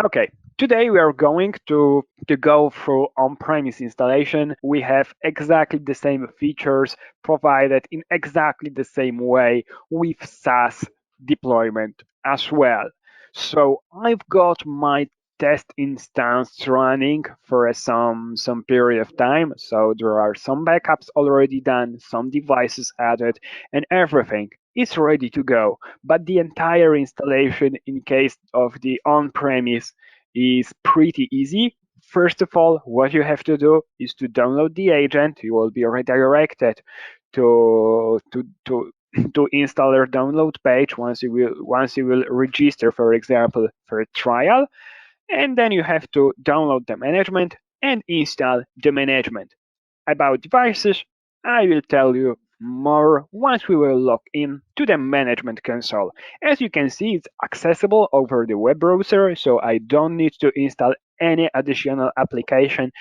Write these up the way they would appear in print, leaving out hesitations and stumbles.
Okay, today we are going to go through on-premise installation. We have exactly the same features provided in exactly the same way with SaaS deployment as well. So I've got my test instance running for some period of time. So there are some backups already done, some devices added, and everything is ready to go, but the entire installation in case of the on-premise is pretty easy. First of all, what you have to do is to download the agent. You will be redirected to to installer download page once you will register, for example, for a trial, and then you have to download the management and install the management. About devices, I will tell you more once we will log in to the management console. As you can see, it's accessible over the web browser, so I don't need to install any additional application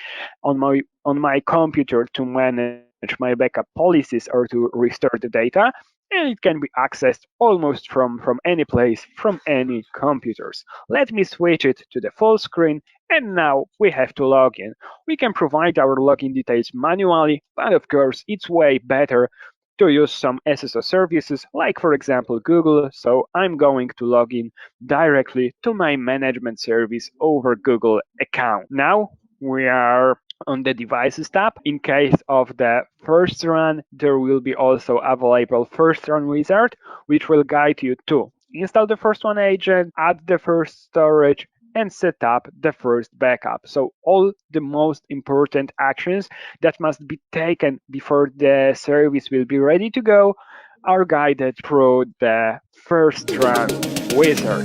on my computer to manage my backup policies or to restore the data, and it can be accessed almost from any place, from any computers. Let me switch it to the full screen, and now we have to log in. We can provide our login details manually, but of course it's way better to use some SSO services like for example Google, so I'm going to log in directly to my management service over Google account. Now we are on the devices tab. In case of the first run, there will be also available first run wizard, which will guide you to install the first one agent, add the first storage, and set up the first backup. So all the most important actions that must be taken before the service will be ready to go are guided through the first run wizard.